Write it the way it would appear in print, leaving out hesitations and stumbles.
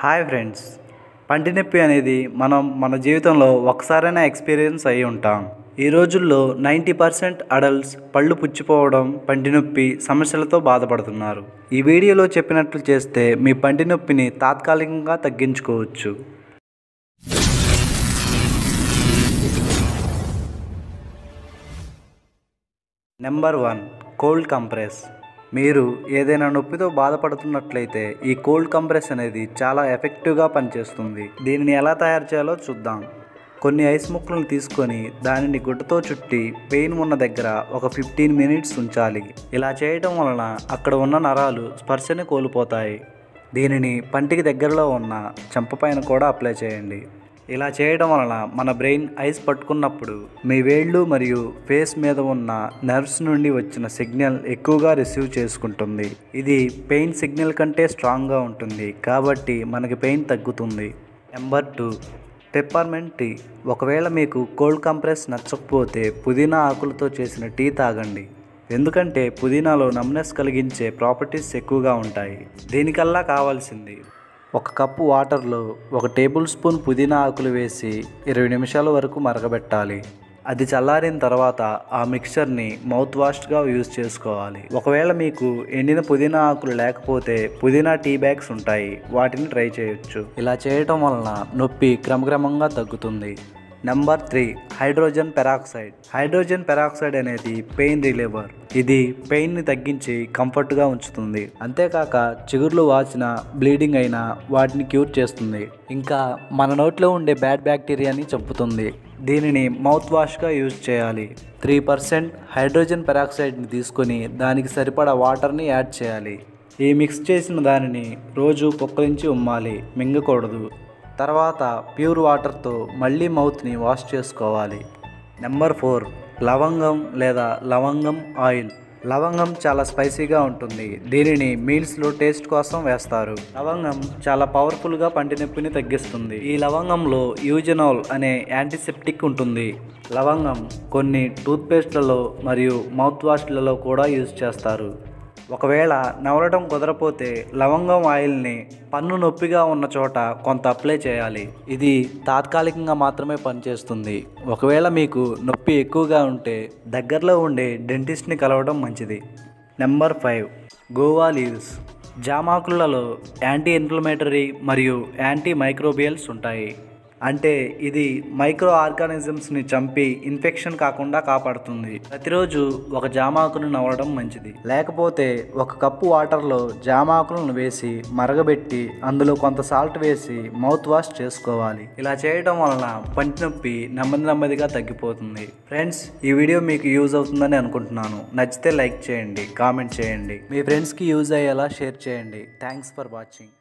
Hi friends, పంటి నొప్పి అనేది మన జీవితంలో ఒకసారైనా ఎక్స్పీరియన్స్ అయి ఉంటాం. ఈ రోజుల్లో 90% అడల్ట్స్ పళ్ళు పుచ్చిపోవడం, పంటి నొప్పి సమస్యలతో బాధపడుతున్నారు. ఈ వీడియోలో చెప్పినట్లు చేస్తే మీ పంటి నొప్పిని తాత్కాలికంగా తగ్గించుకోవచ్చు. Number 1, cold compress. మీరు ఏదైనా నొప్పితో బాధపడుతున్నట్లయితే ఈ కోల్డ్ కంప్రెస్ అనేది చాలా ఎఫెక్టివ్గా పనిచేస్తుంది. దీనిని ఎలా తయారు చేయాలో చూద్దాం. కొన్ని ఐస్ ముక్కలను తీసుకొని దానిని గుడ్డతో చుట్టి పెయిన్ ఉన్న దగ్గర ఒక 15 మినిట్స్ ఉంచాలి. ఇలా చేయడం వలన అక్కడ ఉన్న నరాలు స్పర్శని కోల్పోతాయి. దీనిని పంటికి దగ్గరలో ఉన్న చెంపపైన కూడా అప్లై చేయండి. ఇలా చేయడం వలన మన బ్రెయిన్ ఐస్ పట్టుకున్నప్పుడు మీ వేళ్ళు మరియు ఫేస్ మీద ఉన్న నర్వ్స్ నుండి వచ్చిన సిగ్నల్ ఎక్కువగా రిసీవ్ చేసుకుంటుంది. ఇది పెయిన్ సిగ్నల్ కంటే స్ట్రాంగ్గా ఉంటుంది, కాబట్టి మనకి పెయిన్ తగ్గుతుంది. Number 2, peppermint tea. ఒకవేళ మీకు కోల్డ్ కంప్రెస్ నచ్చకపోతే పుదీనా ఆకులతో చేసిన టీ తాగండి. ఎందుకంటే పుదీనాలో నమ్నెస్ కలిగించే ప్రాపర్టీస్ ఎక్కువగా ఉంటాయి. దీనికల్లా కావాల్సింది 1 కప్పు వాటర్లో 1 టేబుల్ స్పూన్ పుదీనా ఆకులు వేసి 20 నిమిషాల వరకు మరగబెట్టాలి. అది చల్లారిన తర్వాత ఆ మిక్చర్ని మౌత్ వాష్గా యూజ్ చేసుకోవాలి. ఒకవేళ మీకు ఎండిన పుదీనా ఆకులు లేకపోతే పుదీనా టీ బ్యాగ్స్ ఉంటాయి, వాటిని ట్రై చేయొచ్చు. ఇలా చేయటం వలన నొప్పి క్రమక్రమంగా తగ్గుతుంది. Number 3, hydrogen peroxide. Hydrogen peroxide అనేది పెయిన్ రిలీవర్. ఇది పెయిన్ని తగ్గించి కంఫర్ట్గా ఉంచుతుంది. అంతేకాక చిగుర్లు వాచిన, బ్లీడింగ్ అయినా వాటిని క్యూర్ చేస్తుంది. ఇంకా మన నోట్లో ఉండే బ్యాడ్ బ్యాక్టీరియాని చంపుతుంది. దీనిని మౌత్ వాష్గా యూజ్ చేయాలి. 3% హైడ్రోజన్ పెరాక్సైడ్ని తీసుకొని దానికి సరిపడా వాటర్ని యాడ్ చేయాలి. ఈ మిక్స్ చేసిన దానిని రోజు పుక్కలించి ఉమ్మాలి, మింగకూడదు. తర్వాత ప్యూర్ వాటర్తో మళ్ళీ మౌత్ని వాష్ చేసుకోవాలి. నెంబర్ 4, లవంగం లేదా లవంగం ఆయిల్. లవంగం చాలా స్పైసీగా ఉంటుంది. దీనిని మీల్స్లో టేస్ట్ కోసం వేస్తారు. లవంగం చాలా పవర్ఫుల్గా పంటి నొప్పిని తగ్గిస్తుంది. ఈ లవంగంలో యూజెనాల్ అనే యాంటీసెప్టిక్ ఉంటుంది. లవంగం కొన్ని టూత్పేస్ట్లలో మరియు మౌత్ వాష్లలో కూడా యూజ్ చేస్తారు. ఒకవేళ నవలడం కుదరపోతే లవంగం ఆయిల్ని పన్ను నొప్పిగా ఉన్న చోట కొంత అప్లై చేయాలి. ఇది తాత్కాలికంగా మాత్రమే పనిచేస్తుంది. ఒకవేళ మీకు నొప్పి ఎక్కువగా ఉంటే దగ్గరలో ఉండే డెంటిస్ట్ని కలవడం మంచిది. Number 5, guava leaves. జామాకులలో యాంటీ ఇన్ఫ్లమేటరీ మరియు యాంటీ మైక్రోబియల్స్ ఉంటాయి. అంటే ఇది మైక్రో ఆర్గానిజమ్స్ని చంపి ఇన్ఫెక్షన్ కాకుండా కాపాడుతుంది. ప్రతిరోజు 1 జామాకును నవలడం మంచిది. లేకపోతే 1 కప్పు వాటర్లో జామాకులను వేసి మరగబెట్టి అందులో కొంత సాల్ట్ వేసి మౌత్ వాష్ చేసుకోవాలి. ఇలా చేయడం వలన పంటి నొప్పి నెమ్మదిగా తగ్గిపోతుంది. ఫ్రెండ్స్, ఈ వీడియో మీకు యూజ్ అవుతుందని అనుకుంటున్నాను. నచ్చితే లైక్ చేయండి, కామెంట్ చేయండి, మీ ఫ్రెండ్స్కి యూజ్ అయ్యేలా షేర్ చేయండి. Thanks for watching.